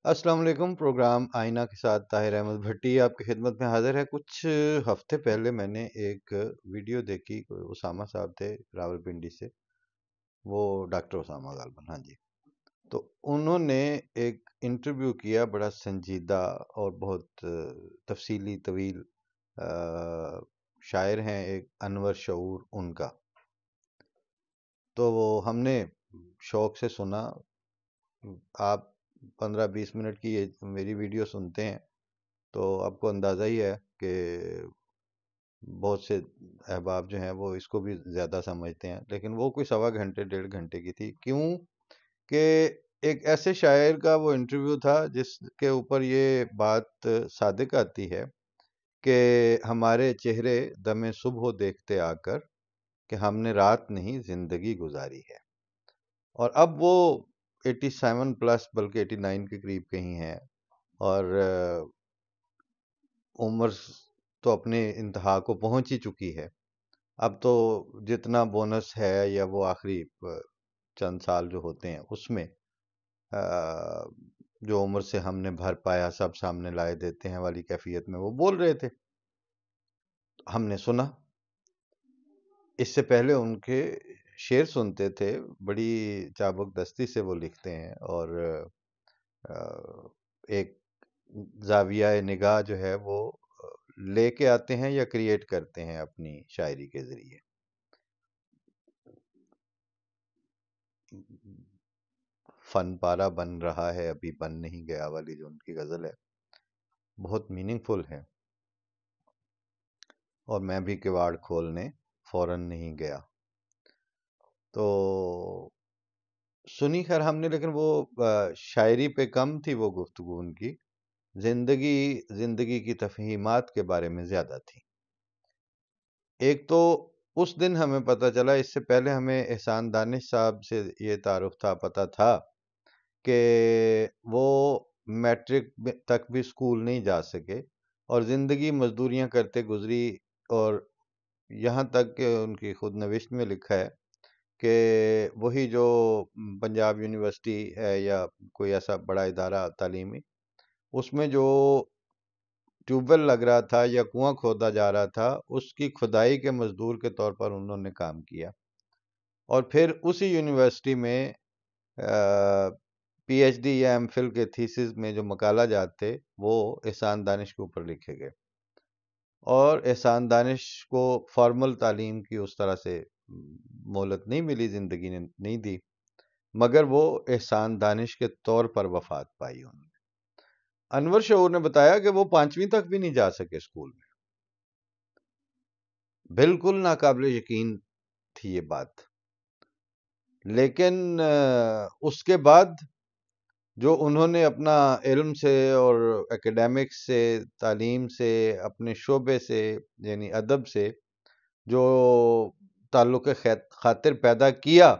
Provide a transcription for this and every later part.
السلام علیکم۔ پروگرام آئینہ کے ساتھ طاہر احمد بھٹی آپ کی خدمت میں حاضر ہے۔ کچھ ہفتے پہلے میں نے ایک ویڈیو دیکھی، اسامہ صاحب تھے راولپنڈی سے، وہ ڈاکٹر اسامہ غالباً، ہاں جی۔ تو انہوں نے ایک انٹرویو کیا، بڑا سنجیدہ اور بہت تفصیلی طویل، شاعر ہیں ایک انور شعور ان کا۔ تو وہ ہم نے شوق سے سنا۔ آپ 15-20 منٹ کی یہ میری ویڈیو سنتے ہیں تو آپ کو اندازہ ہی ہے کہ بہت سے احباب جو ہیں وہ اس کو بھی زیادہ سمجھتے ہیں، لیکن وہ کوئی 1.25 گھنٹے 1.5 گھنٹے کی تھی۔ کیوں کہ ایک ایسے شاعر کا وہ انٹرویو تھا جس کے اوپر یہ بات صادق آتی ہے کہ ہمارے چہرے دم صبح دیکھتے آ کر کہ ہم نے رات نہیں زندگی گزاری ہے۔ اور اب وہ 87 پلس بلکہ 89 کے قریب کہیں ہیں، اور عمر تو اپنے انتہا کو پہنچ ہی چکی ہے۔ اب تو جتنا بونس ہے یا وہ آخری چند سال جو ہوتے ہیں اس میں جو عمر سے ہم نے بھر پایا سب سامنے لائے دیتے ہیں والی کیفیت میں وہ بول رہے تھے، ہم نے سنا۔ اس سے پہلے ان کے شعر سنتے تھے، بڑی چابک دستی سے وہ لکھتے ہیں، اور ایک زاویہ نگاہ جو ہے وہ لے کے آتے ہیں یا کریٹ کرتے ہیں اپنی شاعری کے ذریعے۔ فن پارا بن رہا ہے ابھی بن نہیں گیا والی جو ان کی غزل ہے، بہت میننگ فل ہے۔ اور میں بھی کواڑ کھولنے فوراً نہیں گیا، تو سنی خیر ہم نے، لیکن وہ شاعری پہ کم تھی وہ گفتگو ان کی، زندگی کی تفہیمات کے بارے میں زیادہ تھی۔ ایک تو اس دن ہمیں پتہ چلا، اس سے پہلے ہمیں احسان دانش صاحب سے یہ تعارف تھا، پتہ تھا کہ وہ میٹرک تک بھی سکول نہیں جا سکے اور زندگی مزدوریاں کرتے گزری، اور یہاں تک کہ ان کی خود نوشت میں لکھا ہے کہ وہی جو پنجاب یونیورسٹی ہے یا کوئی ایسا بڑا ادارہ تعلیمی، اس میں جو ٹیوب ویل لگ رہا تھا یا کنواں کھودا جا رہا تھا، اس کی کھدائی کے مزدور کے طور پر انہوں نے کام کیا، اور پھر اسی یونیورسٹی میں پی ایچ ڈی یا ایم فل کے تھیسز میں جو مقالہ جات تھے وہ احسان دانش کے اوپر لکھے گئے، اور احسان دانش کو فارمل تعلیم کی اس طرح سے مہلت نہیں ملی، زندگی نے نہیں دی، مگر وہ احسان دانش کے طور پر وفات پائی انہوں نے۔ انور شعور نے بتایا کہ وہ 5ویں تک بھی نہیں جا سکے اسکول میں۔ بالکل ناقابل یقین تھی یہ بات، لیکن اس کے بعد جو انہوں نے اپنا علم سے اور اکیڈیمکس سے، تعلیم سے، اپنے شعبے سے یعنی ادب سے جو تعلق خاطر پیدا کیا،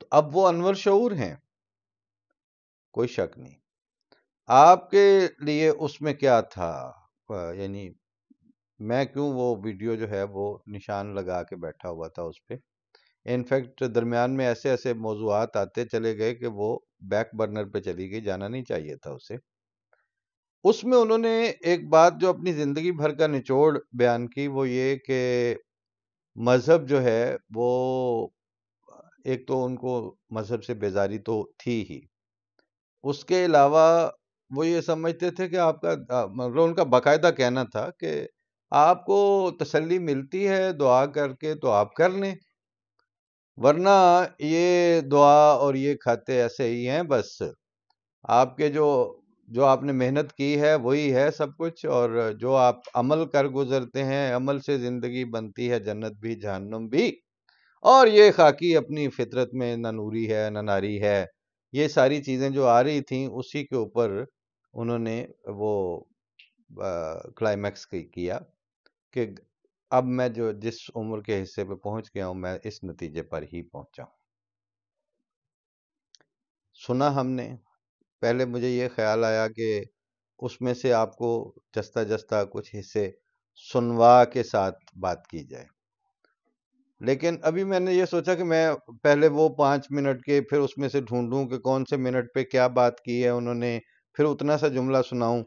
تو اب وہ انور شعور ہیں، کوئی شک نہیں۔ آپ کے لیے اس میں کیا تھا؟ یعنی میں کیوں وہ ویڈیو جو ہے وہ نشان لگا کے بیٹھا ہوا تھا اس پہ، انفیکٹ درمیان میں ایسے ایسے موضوعات آتے چلے گئے کہ وہ بیک برنر پہ چلی گئی، جانا نہیں چاہیے تھا اسے۔ اس میں انہوں نے ایک بات جو اپنی زندگی بھر کا نچوڑ بیان کی، وہ یہ کہ مذہب جو ہے وہ، ایک تو ان کو مذہب سے بیزاری تو تھی ہی، اس کے علاوہ وہ یہ سمجھتے تھے کہ آپ کا مطلب ان کا باقاعدہ کہنا تھا کہ آپ کو تسلی ملتی ہے دعا کر کے تو آپ کر لیں، ورنہ یہ دعا اور یہ کھاتے ایسے ہی ہیں، بس آپ کے جو آپ نے محنت کی ہے وہی ہے سب کچھ، اور جو آپ عمل کر گزرتے ہیں، عمل سے زندگی بنتی ہے جنت بھی جہنم بھی، اور یہ خاکی اپنی فطرت میں نہ نوری ہے نہ ناری ہے، یہ ساری چیزیں جو آ رہی تھیں اسی کے اوپر انہوں نے وہ کلائمیکس کیا کہ اب میں جس عمر کے حصے پہ پہنچ گیا ہوں میں اس نتیجے پر ہی پہنچا ہوں۔ سنا ہم نے، پہلے مجھے یہ خیال آیا کہ اس میں سے آپ کو جستا جستا کچھ حصے سنوا کے ساتھ بات کی جائے، لیکن ابھی میں نے یہ سوچا کہ میں پہلے وہ 5 منٹ کے پھر اس میں سے ڈھونڈوں کہ کون سے منٹ پہ کیا بات کی ہے انہوں نے، پھر اتنا سا جملہ سناؤں۔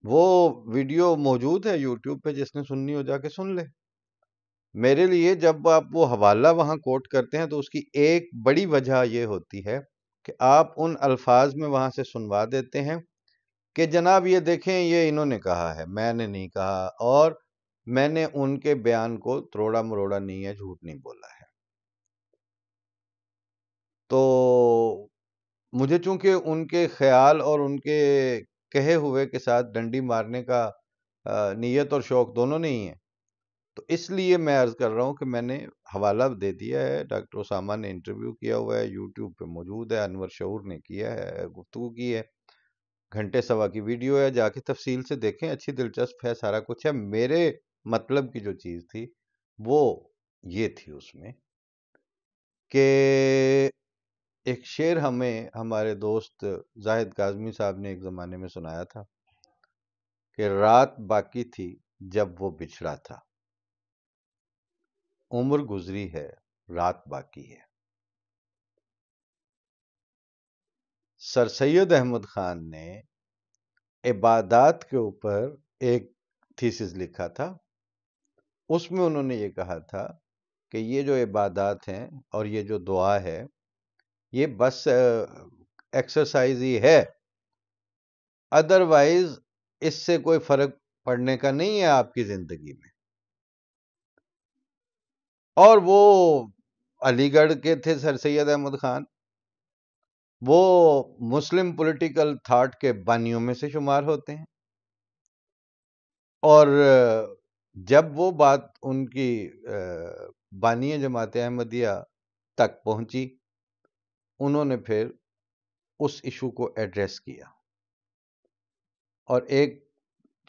وہ ویڈیو موجود ہے یوٹیوب پہ، جس نے سننی ہو جا کے سن لے۔ میرے لیے جب آپ وہ حوالہ وہاں کوٹ کرتے ہیں تو اس کی ایک بڑی وجہ یہ ہوتی ہے کہ آپ ان الفاظ میں وہاں سے سنوا دیتے ہیں کہ جناب یہ دیکھیں یہ انہوں نے کہا ہے، میں نے نہیں کہا، اور میں نے ان کے بیان کو تروڑا مروڑا نہیں ہے، جھوٹ نہیں بولا ہے۔ تو مجھے چونکہ ان کے خیال اور ان کے کہے ہوئے کے ساتھ ڈنڈی مارنے کا نیت اور شوق دونوں نہیں ہے، تو اس لیے میں عرض کر رہا ہوں کہ میں نے حوالہ دے دیا ہے، ڈاکٹر اسامہ نے انٹرویو کیا ہوا ہے، یوٹیوب پہ موجود ہے، انور شعور نے کیا ہے، گفتگو کی ہے، گھنٹے سوا کی ویڈیو ہے، جا کے تفصیل سے دیکھیں، اچھی دلچسپ ہے، سارا کچھ ہے۔ میرے مطلب کی جو چیز تھی وہ یہ تھی اس میں کہ ایک شعر ہمیں ہمارے دوست زاہد کاظمی صاحب نے ایک زمانے میں سنایا تھا کہ رات باقی تھی جب وہ بچھڑا تھا، عمر گزری ہے رات باقی ہے۔ سر سید احمد خان نے عبادات کے اوپر ایک تھیسس لکھا تھا، اس میں انہوں نے یہ کہا تھا کہ یہ جو عبادات ہیں اور یہ جو دعا ہے یہ بس ایکسرسائز ہی ہے، ادروائز اس سے کوئی فرق پڑنے کا نہیں ہے آپ کی زندگی میں۔ اور وہ علی گڑھ کے تھے سر سید احمد خان، وہ مسلم پولیٹیکل تھاٹ کے بانیوں میں سے شمار ہوتے ہیں، اور جب وہ بات ان کی بانی جماعت احمدیہ تک پہنچی، انہوں نے پھر اس ایشو کو ایڈریس کیا، اور ایک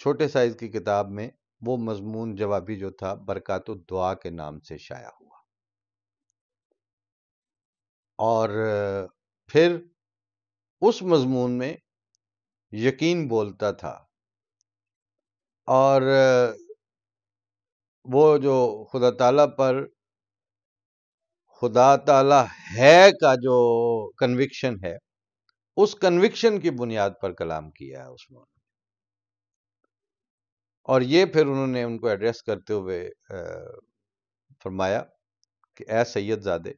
چھوٹے سائز کی کتاب میں وہ مضمون جوابی جو تھا برکات الدعا کے نام سے شائع ہوا، اور پھر اس مضمون میں یقین بولتا تھا، اور وہ جو خدا تعالیٰ پر خدا تعالیٰ ہے کا جو کنوکشن ہے، اس کنوکشن کی بنیاد پر کلام کیا ہے اس میں، اور یہ پھر انہوں نے ان کو ایڈریس کرتے ہوئے فرمایا کہ اے سید زادے،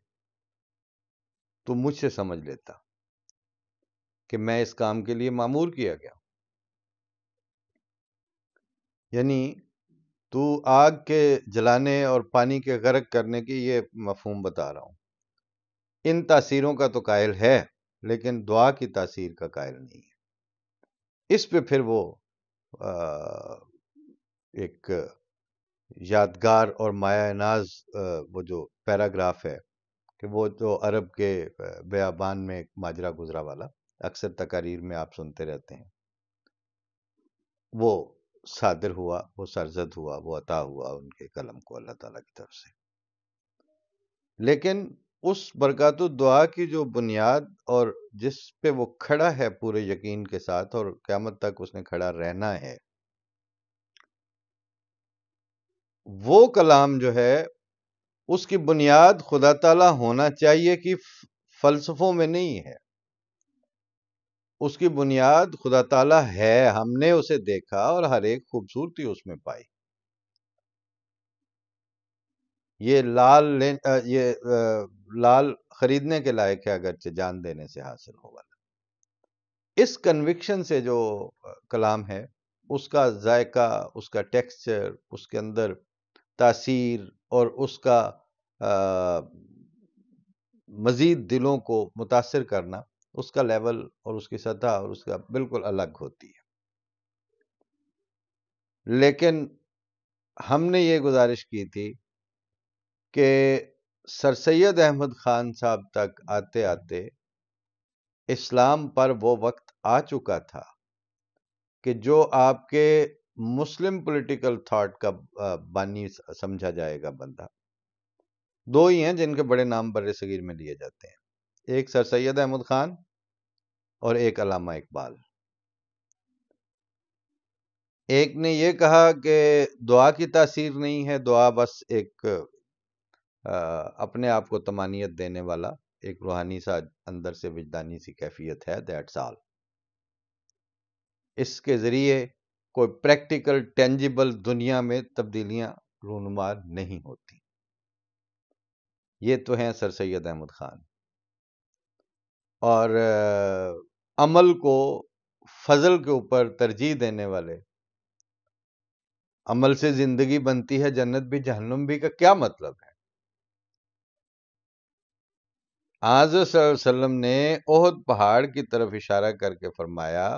تو مجھ سے سمجھ لیتا کہ میں اس کام کے لیے مامور کیا گیا، یعنی تو آگ کے جلانے اور پانی کے غرق کرنے کی یہ مفہوم بتا رہا ہوں، ان تاثیروں کا تو قائل ہے لیکن دعا کی تاثیر کا قائل نہیں ہے۔ اس پہ پھر وہ ایک یادگار اور مایہ ناز وہ جو پیراگراف ہے کہ وہ جو عرب کے بیابان میں ایک ماجرا گزرا والا اکثر تقاریر میں آپ سنتے رہتے ہیں، وہ صادر ہوا، وہ سرزد ہوا، وہ عطا ہوا ان کے قلم کو اللہ تعالیٰ کی طرف سے۔ لیکن اس برکات الدعا کی جو بنیاد اور جس پہ وہ کھڑا ہے پورے یقین کے ساتھ اور قیامت تک اس نے کھڑا رہنا ہے، وہ کلام جو ہے اس کی بنیاد خدا تعالیٰ ہونا چاہیے کہ فلسفوں میں نہیں ہے، اس کی بنیاد خدا تعالیٰ ہے، ہم نے اسے دیکھا اور ہر ایک خوبصورتی اس میں پائی۔ یہ لال خریدنے کے لائق ہے اگرچہ جان دینے سے حاصل ہوگا۔ اس کنوکشن سے جو کلام ہے، اس کا ذائقہ، اس کا ٹیکسچر، اس کے اندر تاثیر اور اس کا مزید دلوں کو متاثر کرنا، اس کا لیول اور اس کی سطح اور اس کا بالکل الگ ہوتی ہے۔ لیکن ہم نے یہ گزارش کی تھی کہ سر سید احمد خان صاحب تک آتے آتے اسلام پر وہ وقت آ چکا تھا کہ جو آپ کے مسلم پولیٹیکل تھاٹ کا بانی سمجھا جائے گا بندہ، دو ہی ہیں جن کے بڑے نام بر صغیر میں لیے جاتے ہیں، ایک سر سید احمد خان اور ایک علامہ اقبال۔ ایک نے یہ کہا کہ دعا کی تاثیر نہیں ہے، دعا بس ایک اپنے آپ کو طمانینت دینے والا ایک روحانی سا اندر سے وجدانی سی کیفیت ہے، دیٹس آل. اس کے ذریعے کوئی پریکٹیکل ٹینجیبل دنیا میں تبدیلیاں رونما نہیں ہوتی. یہ تو ہیں سر سید احمد خان. اور عمل کو فضل کے اوپر ترجیح دینے والے، عمل سے زندگی بنتی ہے جنت بھی جہنم بھی کا کیا مطلب ہے؟ حضرت صلی اللہ علیہ وسلم نے احد پہاڑ کی طرف اشارہ کر کے فرمایا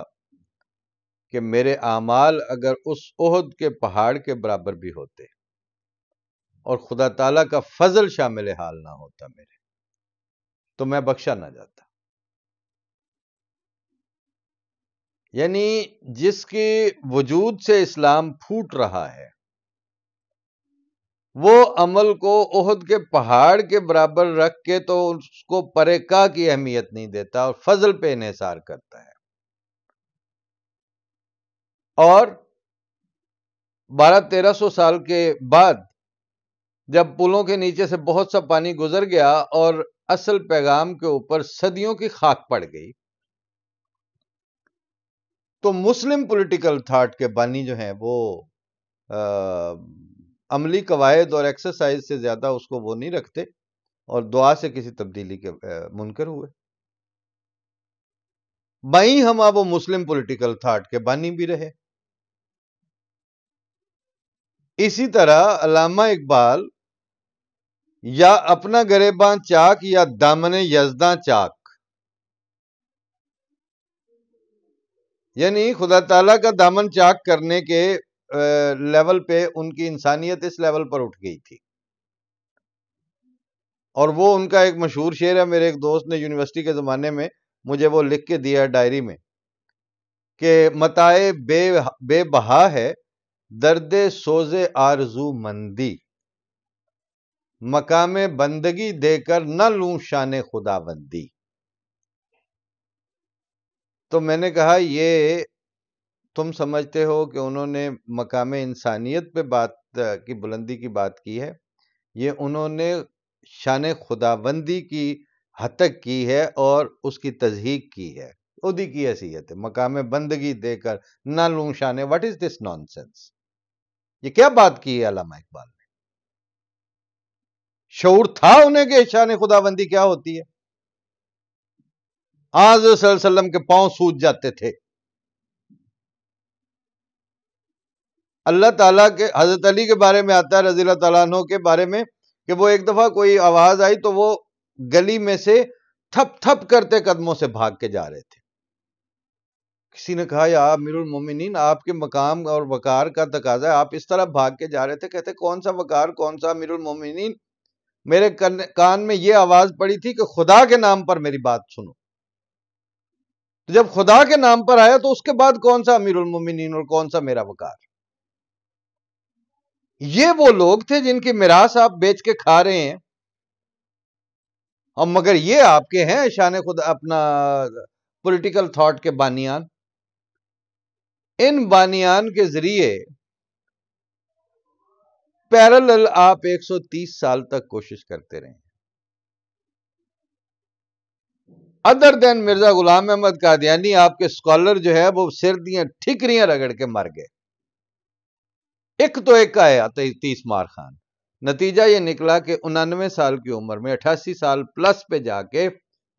کہ میرے اعمال اگر اس احد کے پہاڑ کے برابر بھی ہوتے اور خدا تعالیٰ کا فضل شامل حال نہ ہوتا میرے، تو میں بخشا نہ جاتا. یعنی جس کے وجود سے اسلام پھوٹ رہا ہے وہ عمل کو احد کے پہاڑ کے برابر رکھ کے تو اس کو پرکا کی اہمیت نہیں دیتا اور فضل پہ انحصار کرتا ہے. اور 1200-1300 سال کے بعد جب پلوں کے نیچے سے بہت سا پانی گزر گیا اور اصل پیغام کے اوپر صدیوں کی خاک پڑ گئی، تو مسلم پولیٹیکل تھاٹ کے بانی جو ہیں وہ عملی قواعد اور ایکسرسائز سے زیادہ اس کو وہ نہیں رکھتے اور دعا سے کسی تبدیلی کے منکر ہوئے. بائیں ہم وہ مسلم پولیٹیکل تھاٹ کے بانی بھی رہے. اسی طرح علامہ اقبال یا اپنا گریباں چاک یا دامن یزداں چاک، یعنی خدا تعالیٰ کا دامن چاک کرنے کے لیول پہ ان کی انسانیت اس لیول پر اٹھ گئی تھی. اور وہ ان کا ایک مشہور شعر ہے، میرے ایک دوست نے یونیورسٹی کے زمانے میں مجھے وہ لکھ کے دیا ڈائری میں کہ متائے بے بہا ہے درد سوز آرزو مندی، مقام بندگی دے کر نہ لوں شان خدا بندی. تو میں نے کہا یہ تم سمجھتے ہو کہ انہوں نے مقام انسانیت پہ بات کی بلندی کی بات کی ہے، یہ انہوں نے شان خداوندی کی حد تک کی ہے اور اس کی تضحیق کی ہے. خودی کی حیثیت ہے، مقام بندگی دے کر نہ لوں شان. What is this naan sense? یہ کیا بات کی ہے علامہ اقبال نے؟ شعور تھا انہیں کہ شان خداوندی کیا ہوتی ہے؟ حضرت صلی اللہ علیہ وسلم کے پاؤں سوج جاتے تھے. اللہ تعالیٰ کے حضرت علی کے بارے میں آتا ہے رضی اللہ تعالیٰ عنہ کے بارے میں کہ وہ ایک دفعہ کوئی آواز آئی تو وہ گلی میں سے تھپ تھپ کرتے قدموں سے بھاگ کے جا رہے تھے. کسی نے کہا یا امیر المومنین آپ کے مقام اور وقار کا تقاضا ہے، آپ اس طرح بھاگ کے جا رہے تھے. کہتے کون سا وقار، کون سا امیر المومنین، میرے کان میں یہ آواز پڑی تھی کہ خدا کے نام پر میری بات سنو. تو جب خدا کے نام پر آیا تو اس کے بعد کون سا امیر المومنین اور کون سا میرا وقار؟ یہ وہ لوگ تھے جن کی میراث آپ بیچ کے کھا رہے ہیں، اور مگر یہ آپ کے ہیں شان خدا اپنا پولیٹیکل تھاٹ کے بانیان. ان بانیان کے ذریعے پیرالل آپ 130 سال تک کوشش کرتے رہے. ادر دین مرزا غلام احمد قادیانی آپ کے سکالر جو ہے وہ سر دیاں ٹھکریاں رگڑ کے مر گئے. ایک تو ایک کا ہے 30 مار خان. نتیجہ یہ نکلا کہ 99 سال کی عمر میں 88 سال پلس پہ جا کے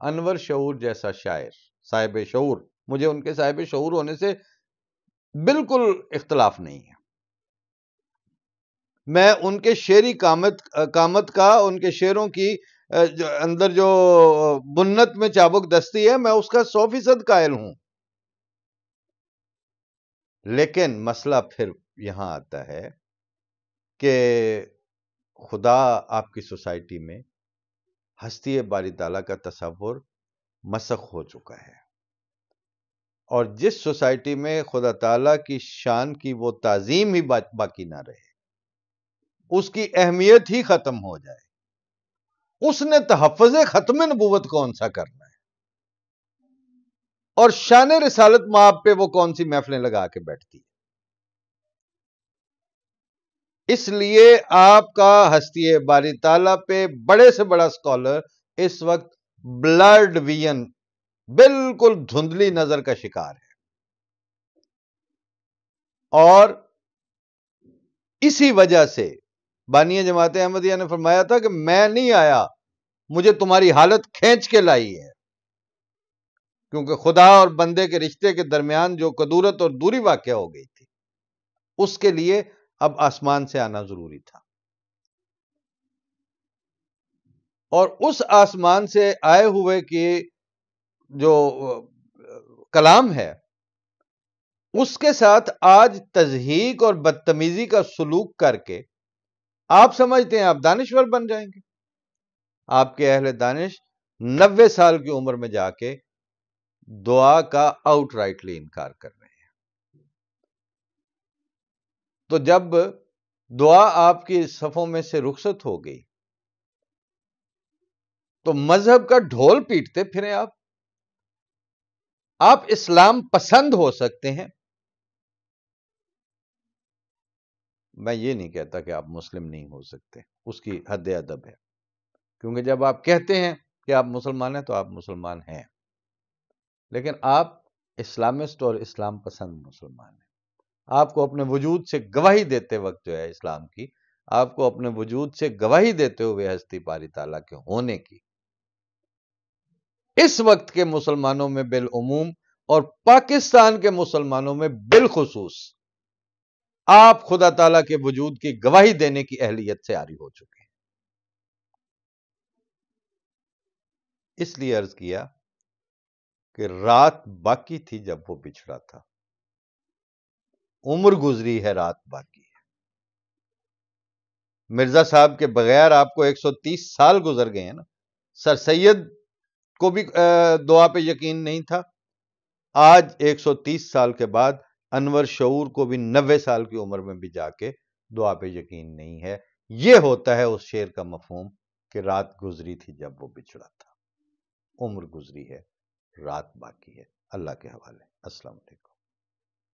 انور شعور جیسا شاعر، صاحب شعور، مجھے ان کے صاحب شعور ہونے سے بالکل اختلاف نہیں ہے، میں ان کے شعری کامت کا، ان کے شعروں کی اندر جو بنت میں چابک دستی ہے، میں اس کا 100% قائل ہوں. لیکن مسئلہ پھر یہاں آتا ہے کہ خدا آپ کی سوسائٹی میں ہستی باری تعالیٰ کا تصور مسخ ہو چکا ہے، اور جس سوسائٹی میں خدا تعالیٰ کی شان کی وہ تعظیم ہی باقی نہ رہے، اس کی اہمیت ہی ختم ہو جائے، اس نے تحفظ ختم نبوت کون سا کرنا ہے، اور شان رسالت مآب پہ وہ کون سی محفلیں لگا کے بیٹھتی ہے. اس لیے آپ کا ہستی باری تعالیٰ پہ بڑے سے بڑا اسکالر اس وقت بلرڈ ویژن، بالکل دھندلی نظر کا شکار ہے. اور اسی وجہ سے بانی جماعت احمدیہ نے فرمایا تھا کہ میں نہیں آیا، مجھے تمہاری حالت کھینچ کے لائی ہے، کیونکہ خدا اور بندے کے رشتے کے درمیان جو کدورت اور دوری واقع ہو گئی تھی، اس کے لیے اب آسمان سے آنا ضروری تھا. اور اس آسمان سے آئے ہوئے کی جو کلام ہے، اس کے ساتھ آج تضحیک اور بدتمیزی کا سلوک کر کے آپ سمجھتے ہیں آپ دانشور بن جائیں گے. آپ کے اہل دانش 90 سال کی عمر میں جا کے دعا کا آؤٹ رائٹلی انکار کر رہے ہیں. تو جب دعا آپ کی صفوں میں سے رخصت ہو گئی تو مذہب کا ڈھول پیٹتے پھریں آپ اسلام پسند ہو سکتے ہیں. میں یہ نہیں کہتا کہ آپ مسلم نہیں ہو سکتے، اس کی حد ادب ہے، کیونکہ جب آپ کہتے ہیں کہ آپ مسلمان ہیں تو آپ مسلمان ہیں، لیکن آپ اسلامسٹ اور اسلام پسند مسلمان ہیں. آپ کو اپنے وجود سے گواہی دیتے وقت جو ہے اسلام کی، آپ کو اپنے وجود سے گواہی دیتے ہوئے ہستی باری تعالیٰ کے ہونے کی، اس وقت کے مسلمانوں میں بالعموم اور پاکستان کے مسلمانوں میں بالخصوص آپ خدا تعالیٰ کے وجود کی گواہی دینے کی اہلیت سے عاری ہو چکے ہیں. اس لیے عرض کیا کہ رات باقی تھی جب وہ بچھڑا تھا، عمر گزری ہے رات باقی ہے. مرزا صاحب کے بغیر آپ کو 130 سال گزر گئے ہیں نا. سر سید کو بھی دعا پہ یقین نہیں تھا، آج 130 سال کے بعد انور شعور کو بھی 90 سال کی عمر میں بھی جا کے دعا پہ یقین نہیں ہے. یہ ہوتا ہے اس شعر کا مفہوم کہ رات گزری تھی جب وہ بچھڑا تھا، عمر گزری ہے، رات باقی ہے. اللہ کے حوالے. السلام علیکم.